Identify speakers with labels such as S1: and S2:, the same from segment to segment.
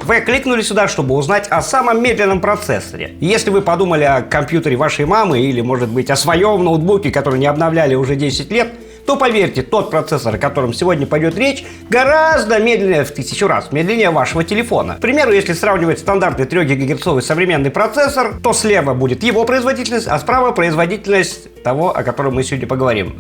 S1: вы кликнули сюда, чтобы узнать о самом медленном процессоре. Если вы подумали о компьютере вашей мамы или, может быть, о своем ноутбуке, который не обновляли уже 10 лет, то поверьте, тот процессор, о котором сегодня пойдет речь, гораздо медленнее, в 1000 раз медленнее вашего телефона. К примеру, если сравнивать стандартный 3 ГГц современный процессор, то слева будет его производительность, а справа производительность того, о котором мы сегодня поговорим.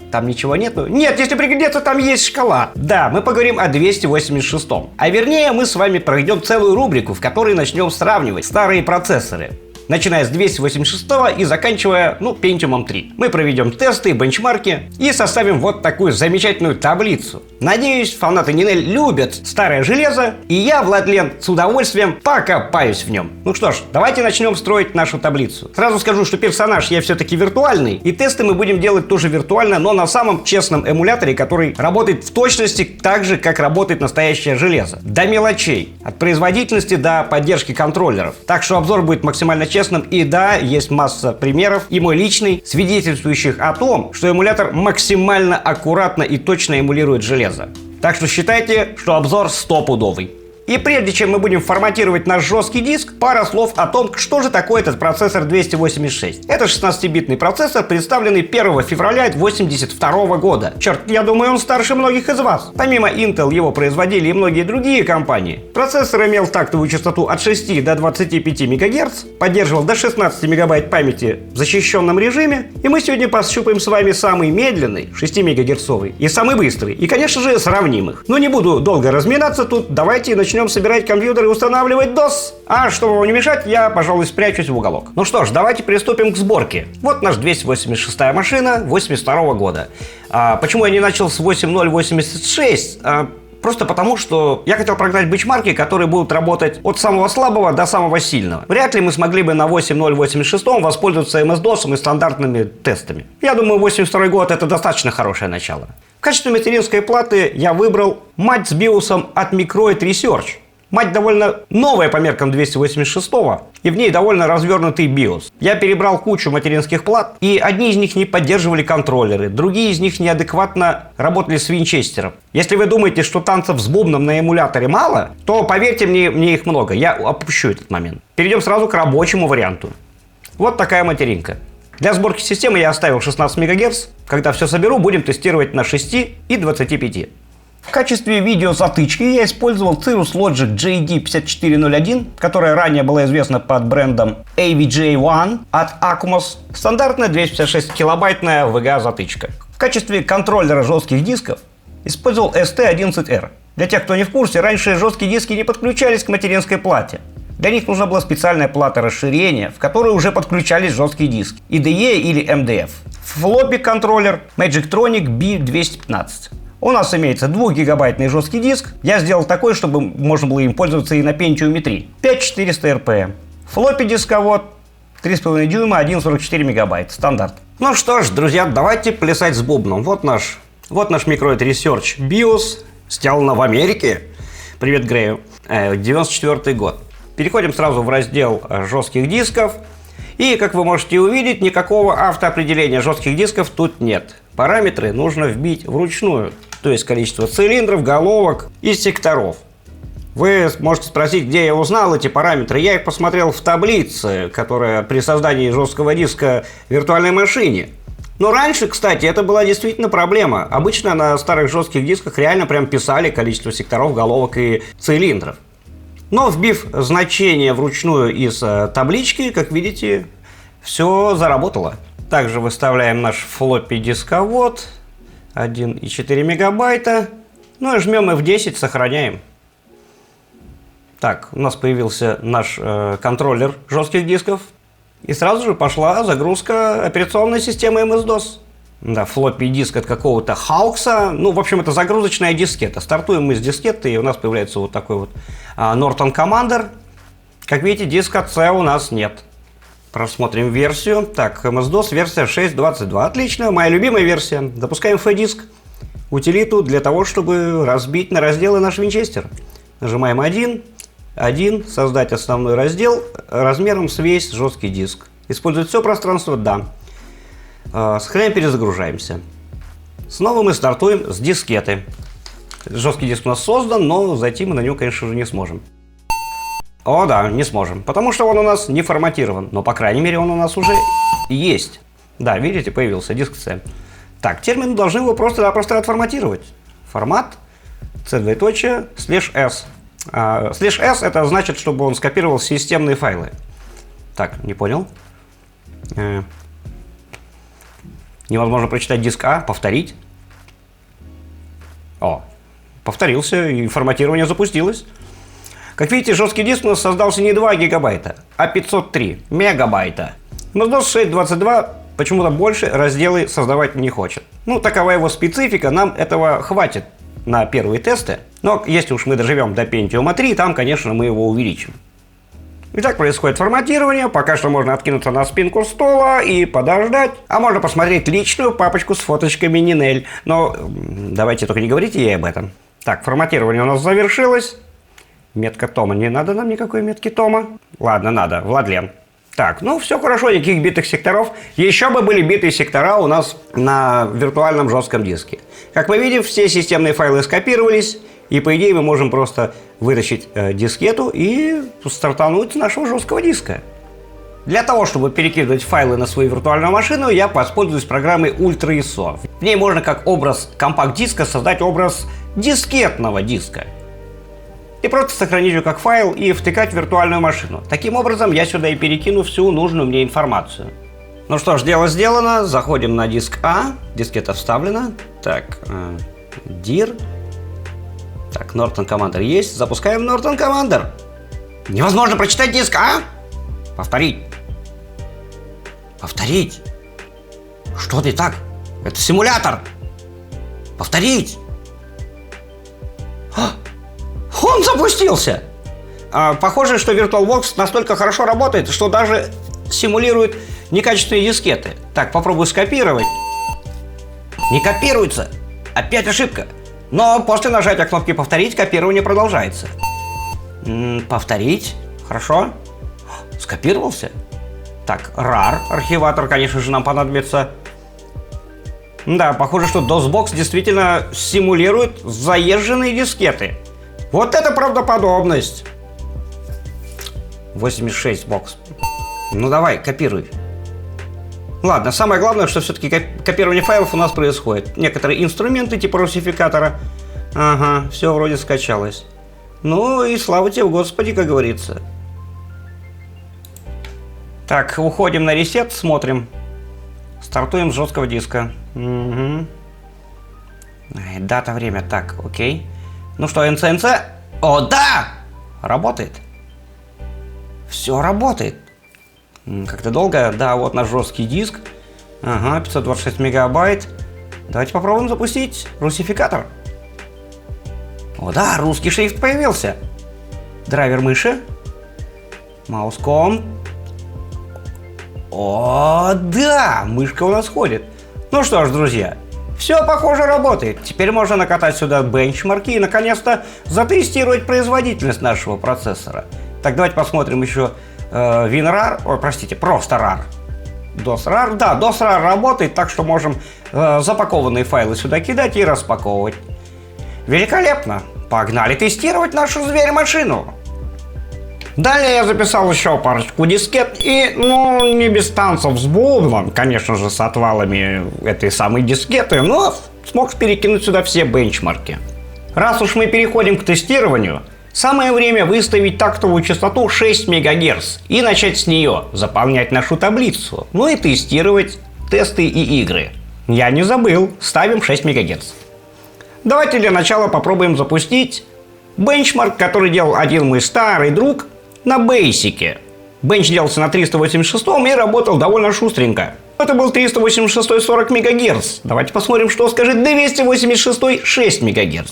S1: Там ничего нету? Нет, если пригодится, там есть шкала. Да, мы поговорим о 286-м. А вернее, мы с вами пройдем целую рубрику, в которой начнем сравнивать старые процессоры, начиная с 286 и заканчивая, Pentium 3. Мы проведем тесты, бенчмарки и составим вот такую замечательную таблицу. Надеюсь, фанаты Ninel любят старое железо, и я, Владлен, с удовольствием покопаюсь в нем. Ну что ж, давайте начнем строить нашу таблицу. Сразу скажу, что персонаж я все-таки виртуальный, и тесты мы будем делать тоже виртуально, но на самом честном эмуляторе, который работает в точности так же, как работает настоящее железо. До мелочей. От производительности до поддержки контроллеров. Так что обзор будет максимально честным. И да, есть масса примеров, и мой личный, свидетельствующих о том, что эмулятор максимально аккуратно и точно эмулирует железо. Так что считайте, что обзор стопудовый. И прежде чем мы будем форматировать наш жесткий диск, пара слов о том, что же такое этот процессор 286. Это 16-битный процессор, представленный 1 февраля 1982 года. Черт, я думаю, он старше многих из вас. Помимо Intel его производили и многие другие компании. Процессор имел тактовую частоту от 6 до 25 МГц, поддерживал до 16 МБ памяти в защищенном режиме, и мы сегодня пощупаем с вами самый медленный, 6 МГц, и самый быстрый, и, конечно же, сравним их. Но не буду долго разминаться тут, давайте начнем собирать компьютер и устанавливать DOS. А чтобы вам не мешать, я, пожалуй, спрячусь в уголок. Ну что ж, давайте приступим к сборке. Вот наш 286-я машина 82 года. Почему я не начал с 8086? Просто потому, что я хотел прогнать бенчмарки, которые будут работать от самого слабого до самого сильного. Вряд ли мы смогли бы на 8086 воспользоваться MS-DOS и стандартными тестами. Я думаю, 82 год это достаточно хорошее начало. В качестве материнской платы я выбрал мать с биосом от Microid Research. Мать довольно новая по меркам 286-го, и в ней довольно развернутый BIOS. Я перебрал кучу материнских плат, и одни из них не поддерживали контроллеры, другие из них неадекватно работали с винчестером. Если вы думаете, что танцев с бубном на эмуляторе мало, то поверьте мне их много, я опущу этот момент. Перейдем сразу к рабочему варианту. Вот такая материнка. Для сборки системы я оставил 16 МГц. Когда все соберу, будем тестировать на 6 и 25. В качестве видеозатычки я использовал Cirrus Logic JD5401, которая ранее была известна под брендом AVGA1 от Akumos. Стандартная 256 килобайтная VGA-затычка. В качестве контроллера жестких дисков использовал ST11R. Для тех, кто не в курсе, раньше жесткие диски не подключались к материнской плате. Для них нужна была специальная плата расширения, в которой уже подключались жесткие диски IDE или MDF. Флоппи контроллер Magictronic B215. У нас имеется 2-гигабайтный жесткий диск. Я сделал такой, чтобы можно было им пользоваться и на Pentium 3. 5400 RPM. Флоппи дисковод 3,5 дюйма, 1,44 мегабайт. Стандарт. Ну что ж, друзья, давайте плясать с бубном. Вот наш Microid Research BIOS, сделано в Америке. Привет Грею. 94 год. Переходим сразу в раздел жестких дисков. И, как вы можете увидеть, никакого автоопределения жестких дисков тут нет. Параметры нужно вбить вручную. То есть количество цилиндров, головок и секторов. Вы можете спросить, где я узнал эти параметры. Я их посмотрел в таблице, которая при создании жесткого диска в виртуальной машине. Но раньше, кстати, это была действительно проблема. Обычно на старых жестких дисках реально прям писали количество секторов, головок и цилиндров. Но вбив значение вручную из таблички, как видите, все заработало. Также выставляем наш флоппи дисковод 1,4 мегабайта. Ну и жмем F10, сохраняем. Так, у нас появился наш контроллер жестких дисков. И сразу же пошла загрузка операционной системы MS-DOS. Да, флоппи диск от какого-то Хаукса. Ну, в общем, это загрузочная дискета. Стартуем мы с дискеты, и у нас появляется вот такой вот Norton Commander. Как видите, диска C у нас нет. Просмотрим версию. Так, MS-DOS версия 6.22. Отлично, моя любимая версия. Запускаем F-диск. Утилиту для того, чтобы разбить на разделы наш винчестер. Нажимаем 1, создать основной раздел размером с весь жесткий диск. Использовать все пространство? Да. Сохраняем, перезагружаемся. Снова мы стартуем с дискеты. Жесткий диск у нас создан, но зайти мы на него, конечно же, не сможем. О, да, не сможем, потому что он у нас не форматирован, но, по крайней мере, он у нас уже есть. Да, видите, появился диск C. Так, термин должны его просто-напросто отформатировать. Формат, C:/S. /S это значит, чтобы он скопировал системные файлы. Так, не понял. Невозможно прочитать диск А, повторить. О, повторился, и форматирование запустилось. Как видите, жесткий диск у нас создался не 2 гигабайта, а 503 мегабайта. Но MS-DOS 6.22 почему-то больше разделы создавать не хочет. Ну, такова его специфика, нам этого хватит на первые тесты. Но если уж мы доживем до Pentium 3, там, конечно, мы его увеличим. Итак, происходит форматирование. Пока что можно откинуться на спинку стула и подождать. А можно посмотреть личную папочку с фоточками Нинель. Но давайте только не говорите ей об этом. Так, форматирование у нас завершилось. Метка Тома. Не надо нам никакой метки Тома. Ладно, надо. Владлен. Так, ну все хорошо, никаких битых секторов. Еще бы были битые сектора у нас на виртуальном жестком диске. Как мы видим, все системные файлы скопировались. И по идее мы можем просто вытащить дискету и стартануть с нашего жесткого диска. Для того, чтобы перекидывать файлы на свою виртуальную машину, я воспользуюсь программой UltraISO. В ней можно как образ компакт-диска создать образ дискетного диска. И просто сохранить ее как файл и втыкать в виртуальную машину. Таким образом, я сюда и перекину всю нужную мне информацию. Ну что ж, дело сделано. Заходим на диск А. Дискета вставлена. Так, dir. Так, Norton Commander есть. Запускаем Norton Commander. Невозможно прочитать диск А. Повторить. Повторить. Что ты так? Это симулятор. Повторить. Он запустился! Похоже, что VirtualBox настолько хорошо работает, что даже симулирует некачественные дискеты. Так, попробую скопировать. Не копируется! Опять ошибка! Но после нажатия кнопки «Повторить» копирование продолжается. Повторить. Хорошо. Скопировался. Так, RAR. Архиватор, конечно же, нам понадобится. Да, похоже, что DOSBox действительно симулирует заезженные дискеты. Вот это правдоподобность. 86 бокс. Ну давай, копируй. Ладно, самое главное, что все-таки копирование файлов у нас происходит. Некоторые инструменты типа русификатора. Ага, все вроде скачалось. Ну и слава тебе, Господи, как говорится. Так, уходим на ресет, смотрим. Стартуем с жесткого диска. Угу. Дата, время. Так, окей. Ну что, НЦ? О, да! Работает. Все работает. Как-то долго. Да, вот наш жесткий диск. Ага, 526 мегабайт. Давайте попробуем запустить русификатор. О, да, русский шрифт появился. Драйвер мыши. Мауском. О, да! Мышка у нас ходит. Ну что ж, друзья. Все, похоже, работает. Теперь можно накатать сюда бенчмарки и, наконец-то, затестировать производительность нашего процессора. Так, давайте посмотрим еще WinRAR. Ой, простите, просто RAR. DOSRAR. Да, DOSRAR работает, так что можем запакованные файлы сюда кидать и распаковывать. Великолепно. Погнали тестировать нашу зверь-машину. Далее я записал еще парочку дискет и, ну, не без танцев с бубном, конечно же, с отвалами этой самой дискеты, но смог перекинуть сюда все бенчмарки. Раз уж мы переходим к тестированию, самое время выставить тактовую частоту 6 МГц и начать с нее заполнять нашу таблицу, ну и тестировать тесты и игры. Я не забыл, ставим 6 МГц. Давайте для начала попробуем запустить бенчмарк, который делал один мой старый друг на бейсике. Бенч делался на 386 и работал довольно шустренько. Это был 386 40 МГц. Давайте посмотрим, что скажет 286 6 МГц.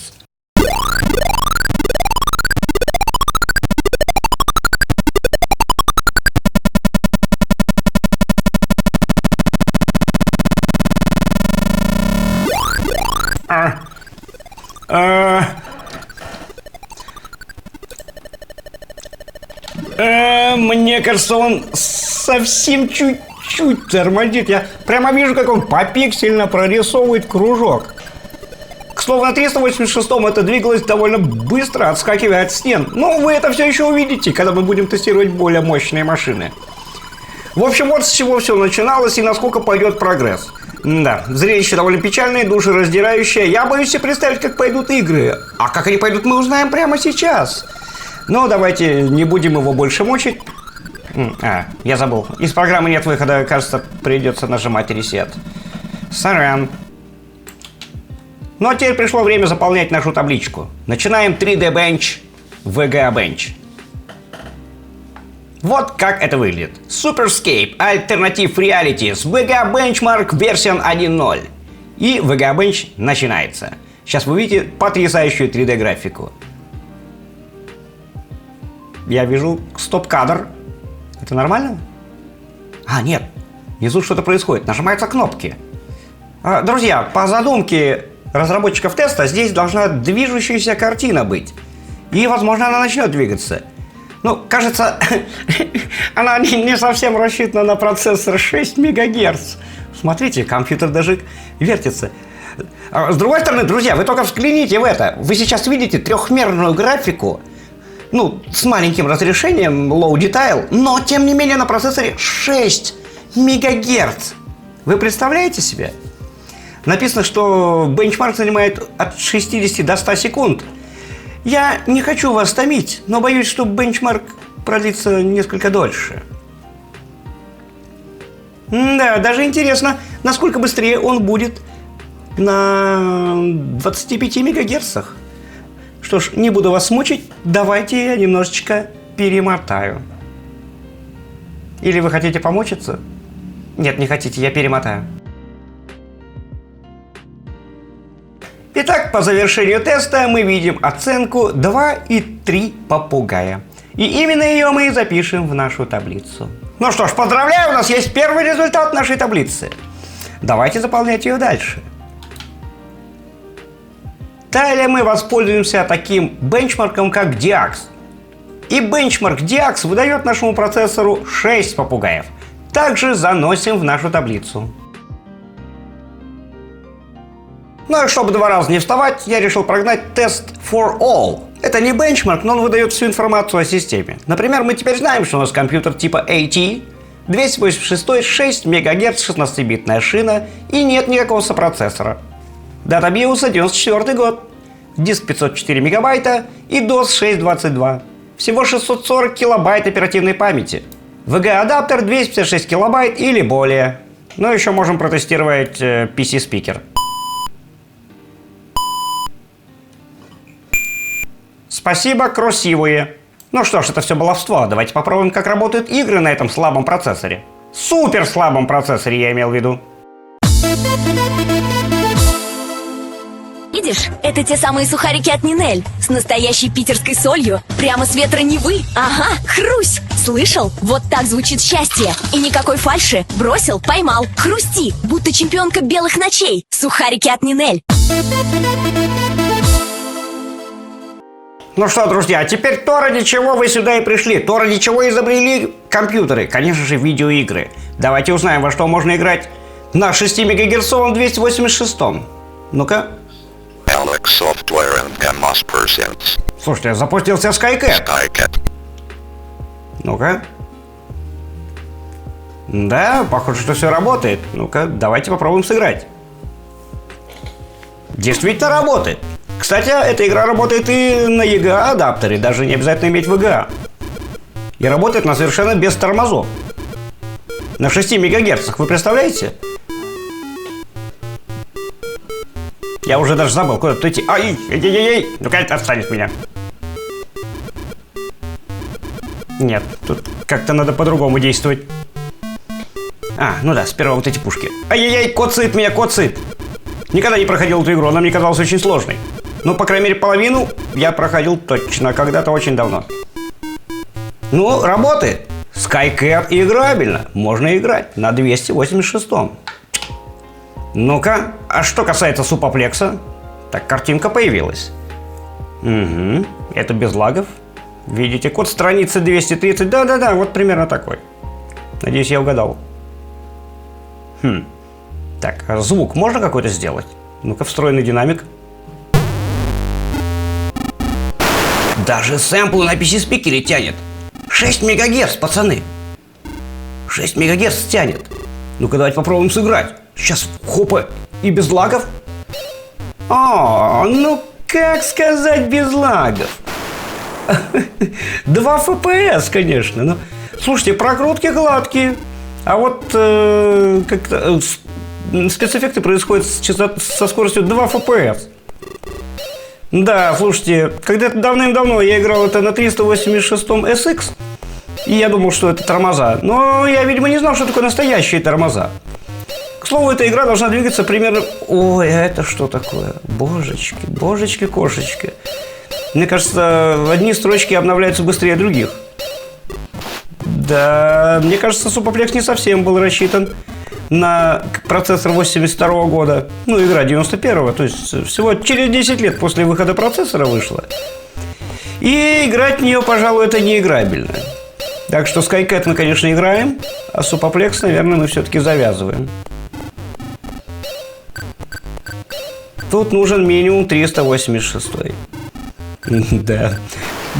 S1: Мне кажется, он совсем чуть-чуть тормозит. Я прямо вижу, как он попиксельно прорисовывает кружок. К что на 386-м это двигалось довольно быстро, отскакивая от стен. Но вы это все еще увидите, когда мы будем тестировать более мощные машины. В общем, вот с чего все начиналось и насколько пойдет прогресс. Да, зрелище довольно печальное, душераздирающее. Я боюсь себе представить, как пойдут игры. А как они пойдут, мы узнаем прямо сейчас. Но давайте не будем его больше мучить. Я забыл. Из программы нет выхода, кажется, придется нажимать ресет. Сорян. Ну а теперь пришло время заполнять нашу табличку. Начинаем 3D Bench, VGA Bench. Вот как это выглядит. Superscape Alternative Realities VGA Benchmark Version 1.0. И VGA Bench начинается. Сейчас вы увидите потрясающую 3D графику. Я вижу стоп-кадр. Это нормально? Нет. Внизу что-то происходит. Нажимаются кнопки. Друзья, по задумке разработчиков теста здесь должна движущаяся картина быть. И, возможно, она начнет двигаться. Ну, кажется, она не совсем рассчитана на процессор 6 МГц. Смотрите, компьютер даже вертится. С другой стороны, друзья, вы только взгляните в это. Вы сейчас видите трехмерную графику, с маленьким разрешением, low detail, но, тем не менее, на процессоре 6 МГц. Вы представляете себе? Написано, что бенчмарк занимает от 60 до 100 секунд. Я не хочу вас томить, но боюсь, что бенчмарк продлится несколько дольше. Да, даже интересно, насколько быстрее он будет на 25 мегагерцах. Что ж, не буду вас мучить, давайте я немножечко перемотаю. Или вы хотите помучиться? Нет, не хотите, я перемотаю. Итак, по завершению теста мы видим оценку 2,3 попугая. И именно ее мы и запишем в нашу таблицу. Ну что ж, поздравляю, у нас есть первый результат нашей таблицы. Давайте заполнять ее дальше. Далее мы воспользуемся таким бенчмарком, как DiAX. И бенчмарк DiAX выдает нашему процессору 6 попугаев. Также заносим в нашу таблицу. Ну и чтобы 2 раза не вставать, я решил прогнать тест for all. Это не бенчмарк, но он выдает всю информацию о системе. Например, мы теперь знаем, что у нас компьютер типа AT, 286, 6 МГц, 16-битная шина и нет никакого сопроцессора. Дата биоса 94 год, диск 504 мегабайта и DOS 6.22. Всего 640 килобайт оперативной памяти. VGA-адаптер 256 килобайт или более. Ну еще можем протестировать PC-спикер. Спасибо, красивые. Ну что ж, это все баловство. Давайте попробуем, как работают игры на этом слабом процессоре. Супер слабом процессоре, я имел в виду.
S2: Видишь, это те самые сухарики от Нинель с настоящей питерской солью, прямо с ветра Невы. Ага, хрусь! Слышал? Вот так звучит счастье. И никакой фальши. Бросил, поймал. Хрусти, будто чемпионка белых ночей. Сухарики от Нинель.
S1: Ну что, друзья, теперь то, ради чего вы сюда и пришли, то, ради чего изобрели компьютеры, конечно же, видеоигры. Давайте узнаем, во что можно играть на 6 мегагерцовом 286-м. Ну-ка. Слушайте, запустился SkyCat. Ну-ка. Да, похоже, что все работает. Ну-ка, давайте попробуем сыграть. Действительно работает. Кстати, эта игра работает и на EGA-адаптере, даже не обязательно иметь VGA. И работает она совершенно без тормозов. На 6 мегагерцах, вы представляете? Я уже даже забыл, куда-то идти. Ай-яй-яй-яй! Ну-ка, отстань от меня. Нет, тут как-то надо по-другому действовать. Ну да, сперва вот эти пушки. Ай-яй-яй, коцит меня, коцит! Никогда не проходил эту игру, она мне казалась очень сложной. Ну, по крайней мере, половину я проходил точно, когда-то очень давно. Ну, работает. SkyCat играбельно. Можно играть на 286-м. Ну-ка, а что касается супоплекса, так, картинка появилась. Угу, это без лагов. Видите, код страницы 230. Да-да-да, вот примерно такой. Надеюсь, я угадал. Так, а звук можно какой-то сделать? Ну-ка, встроенный динамик. Даже сэмплы на PC-спикере тянет. 6 мегагерц, пацаны. 6 мегагерц тянет. Ну-ка, давайте попробуем сыграть. Сейчас, хопа, и без лагов. Ну как сказать без лагов? 2 FPS, конечно. Но, слушайте, прокрутки гладкие. А вот как-то спецэффекты происходят со скоростью 2 FPS. Да, слушайте, когда-то давным-давно я играл это на 386-м SX, и я думал, что это тормоза. Но я, видимо, не знал, что такое настоящие тормоза. К слову, эта игра должна двигаться примерно... Ой, а это что такое? Божечки, божечки, кошечки. Мне кажется, одни строчки обновляются быстрее других. Да, мне кажется, Супоплекс не совсем был рассчитан на процессор 82 года. Ну, игра 91-го, то есть всего через 10 лет после выхода процессора вышла. И играть в нее, пожалуй, это не играбельно. Так что SkyCat мы, конечно, играем, а Супоплекс, наверное, мы все-таки завязываем. Тут нужен минимум 386. Да.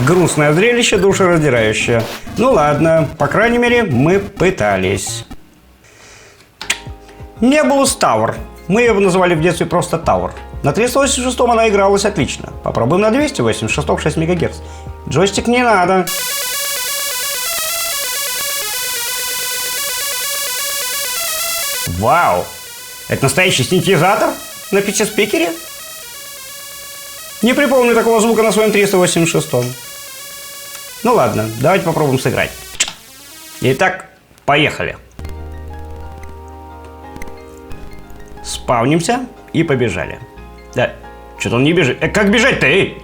S1: Грустное зрелище, душераздирающее. Ну ладно, по крайней мере, мы пытались. Nebulous Tower. Мы ее называли в детстве просто Tower. На 386 она игралась отлично. Попробуем на 286 6 МГц. Джойстик не надо. Вау! Это настоящий синтезатор на PC-спикере? Не припомню такого звука на своем 386. Ну ладно, давайте попробуем сыграть. Итак, поехали. Спавнимся и побежали. Да, что-то он не бежит. Как бежать-то, эй?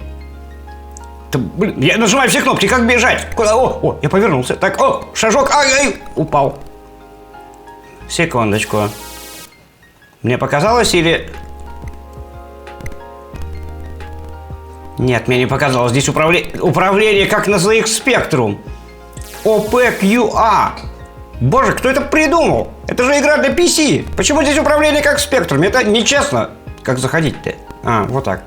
S1: Блин, я нажимаю все кнопки, как бежать? Куда? О, я повернулся. Так, шажок, ай, упал. Секундочку. Мне показалось или... Нет, мне не показалось. Здесь управление как на ZX Spectrum. OPQA. Боже, кто это придумал? Это же игра для PC. Почему здесь управление как в Spectrum? Это нечестно. Как заходить-то? Вот так.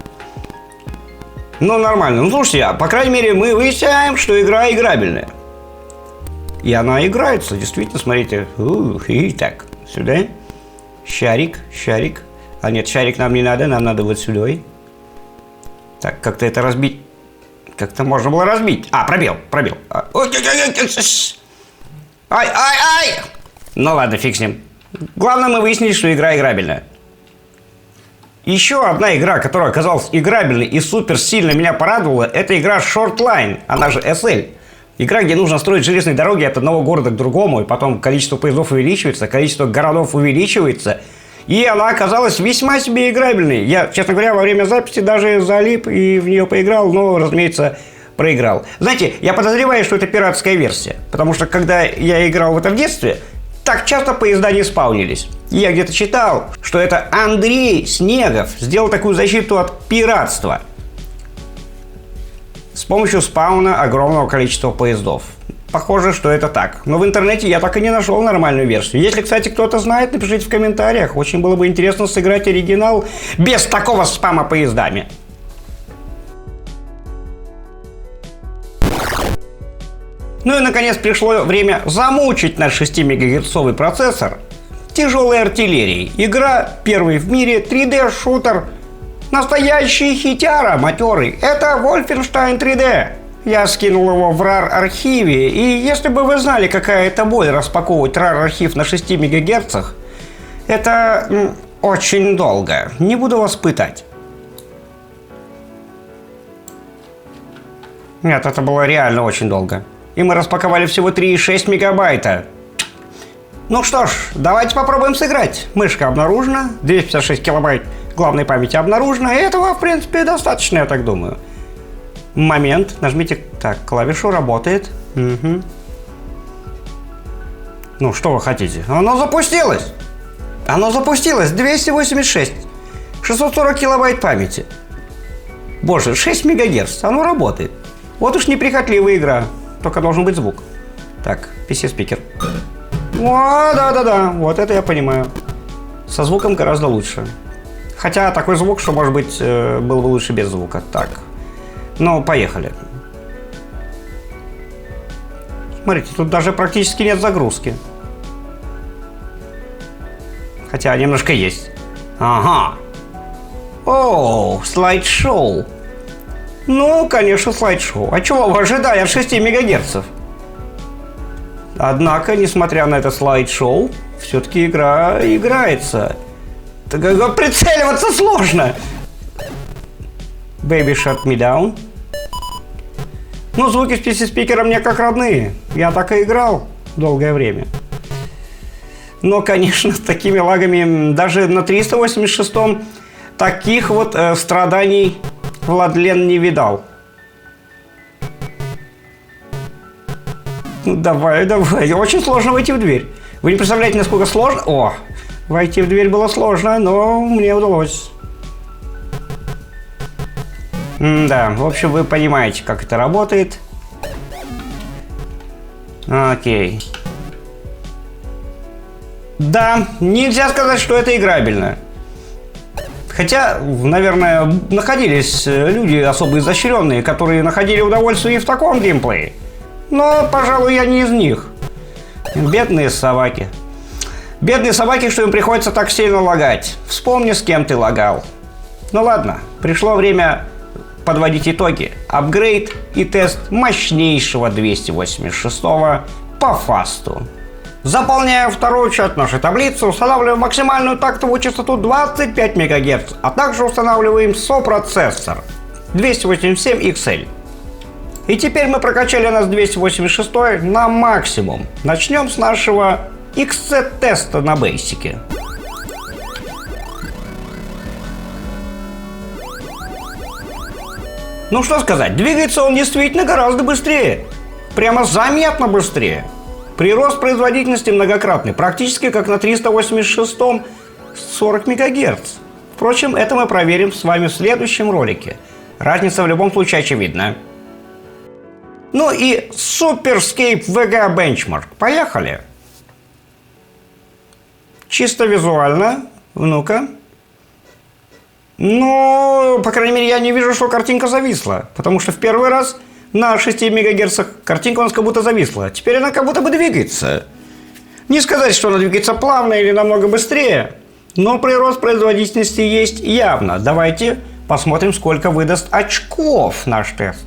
S1: Ну, нормально. Ну, слушайте, по крайней мере, мы выясняем, что игра играбельная. И она играется, действительно, смотрите. Итак, сюда. Шарик. А нет, шарик нам не надо, нам надо вот сюда. Так, как-то это разбить. Как-то можно было разбить. Пробел. Ай! Ну ладно, фиг с ним. Главное, мы выяснили, что игра играбельная. Еще одна игра, которая оказалась играбельной и супер сильно меня порадовала, это игра Shortline, она же SL. Игра, где нужно строить железные дороги от одного города к другому, и потом количество поездов увеличивается, количество городов увеличивается. И она оказалась весьма себе играбельной. Я, честно говоря, во время записи даже залип и в нее поиграл, но, разумеется, проиграл. Знаете, я подозреваю, что это пиратская версия, потому что, когда я играл в это в детстве, так часто поезда не спаунились. И я где-то читал, что это Андрей Снегов сделал такую защиту от пиратства с помощью спауна огромного количества поездов. Похоже, что это так. Но в интернете я так и не нашел нормальную версию. Если, кстати, кто-то знает, напишите в комментариях. Очень было бы интересно сыграть оригинал без такого спама поездами. Ну и, наконец, пришло время замучить наш 6-мегагерцовый процессор тяжелой артиллерией. Игра первый в мире 3D-шутер. Настоящий хитяра матерый. Это Wolfenstein 3D. Я скинул его в RAR-архиве, и если бы вы знали, какая это боль распаковывать RAR-архив на 6 МГц, это очень долго. Не буду вас пытать. Нет, это было реально очень долго. И мы распаковали всего 3,6 мегабайта. Ну что ж, давайте попробуем сыграть. Мышка обнаружена, 256 килобайт главной памяти обнаружена, и этого, в принципе, достаточно, я так думаю. Момент, нажмите, так, клавишу, работает. Угу. Ну, что вы хотите? Оно запустилось! 286. 640 килобайт памяти. Боже, 6 мегагерц, оно работает. Вот уж неприхотливая игра, только должен быть звук. Так, PC-спикер. О, да, вот это я понимаю. Со звуком гораздо лучше. Хотя такой звук, что, может быть, был бы лучше без звука. Так. Ну, поехали. Смотрите, тут даже практически нет загрузки. Хотя немножко есть. Ага. О, слайд-шоу. Ну, конечно, слайд-шоу. А чего вы ожидали от 6 МГц? Однако, несмотря на это слайд-шоу, все-таки игра играется. Так, прицеливаться сложно. Baby Shut Me Down. Ну, звуки с PC-спикера мне как родные. Я так и играл долгое время. Но, конечно, с такими лагами даже на 386-м таких вот страданий Владлен не видал. Ну, давай. Очень сложно войти в дверь. Вы не представляете, насколько сложно... О, войти в дверь было сложно, но мне удалось. Да, в общем, вы понимаете, как это работает. Окей. Да, нельзя сказать, что это играбельно. Хотя, наверное, находились люди особо изощренные, которые находили удовольствие и в таком геймплее. Но, пожалуй, я не из них. Бедные собаки. Бедные собаки, что им приходится так сильно лагать. Вспомни, с кем ты лагал. Ну ладно, пришло время подводить итоги. Апгрейд и тест мощнейшего 286-го по фасту. Заполняя вторую часть нашей таблицы, устанавливаем максимальную тактовую частоту 25 МГц, а также устанавливаем сопроцессор 287XL. И теперь мы прокачали нас 286 на максимум. Начнем с нашего XC-теста на бейсике. Ну что сказать, двигается он действительно гораздо быстрее. Прямо заметно быстрее. Прирост производительности многократный, практически как на 386-м 40 МГц. Впрочем, это мы проверим с вами в следующем ролике. Разница в любом случае очевидна. Ну и Superscape VGA Benchmark. Поехали. Чисто визуально. Ну-ка. Ну, по крайней мере, я не вижу, что картинка зависла. Потому что в первый раз на 6 МГц картинка у нас как будто зависла. Теперь она как будто бы двигается. Не сказать, что она двигается плавно или намного быстрее, но прирост производительности есть явно. Давайте посмотрим, сколько выдаст очков наш тест.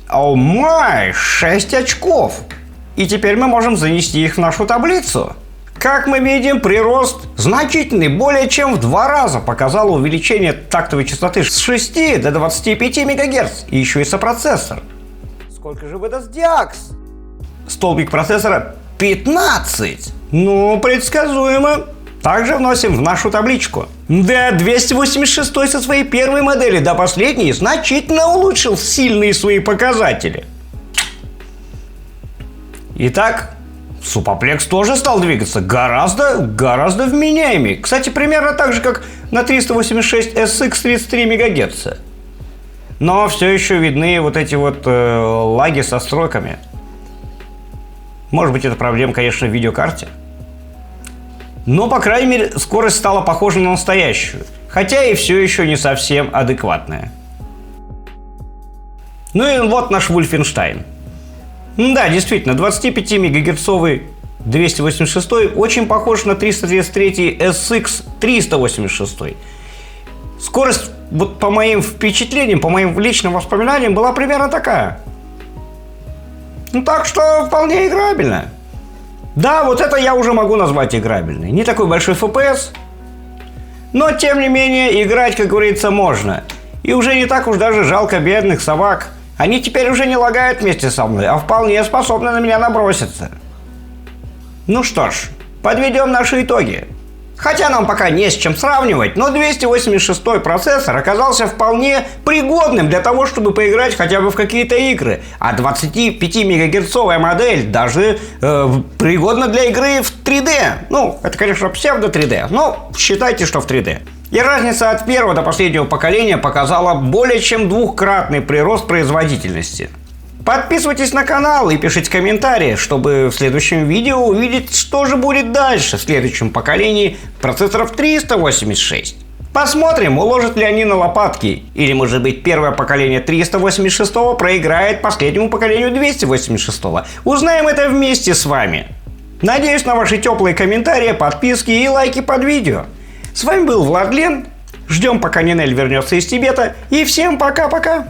S1: О май, 6 очков! И теперь мы можем занести их в нашу таблицу. Как мы видим, прирост значительный, более чем в 2 раза показало увеличение тактовой частоты с 6 до 25 МГц. И еще и сопроцессор. Сколько же выдаст Diax? Столбик процессора 15. Ну, предсказуемо. Также вносим в нашу табличку. Да, 286 со своей первой модели до последней значительно улучшил сильные свои показатели. Итак, Супоплекс тоже стал двигаться гораздо вменяемее. Кстати, примерно так же, как на 386SX 33 МГц. Но все еще видны вот эти вот лаги со строками. Может быть, это проблема, конечно, в видеокарте. Но, по крайней мере, скорость стала похожа на настоящую. Хотя и все еще не совсем адекватная. Ну и вот наш Wolfenstein. Да, действительно, 25 мегагерцовый 286 очень похож на 333 SX 386. Скорость, вот по моим впечатлениям, по моим личным воспоминаниям, была примерно такая. Ну так что вполне играбельно. Да, вот это я уже могу назвать играбельной. Не такой большой FPS, но тем не менее играть, как говорится, можно. И уже не так уж даже жалко бедных собак. Они теперь уже не лагают вместе со мной, а вполне способны на меня наброситься. Ну что ж, подведем наши итоги. Хотя нам пока не с чем сравнивать, но 286-й процессор оказался вполне пригодным для того, чтобы поиграть хотя бы в какие-то игры. А 25-мегагерцовая модель даже пригодна для игры в 3D. Ну, это, конечно, псевдо 3D, но считайте, что в 3D. И разница от первого до последнего поколения показала более чем 2-кратный прирост производительности. Подписывайтесь на канал и пишите комментарии, чтобы в следующем видео увидеть, что же будет дальше в следующем поколении процессоров 386. Посмотрим, уложат ли они на лопатки. Или, может быть, первое поколение 386 проиграет последнему поколению 286. Узнаем это вместе с вами. Надеюсь на ваши теплые комментарии, подписки и лайки под видео. С вами был Владлен. Ждем, пока Нинель вернется из Тибета. И всем пока-пока.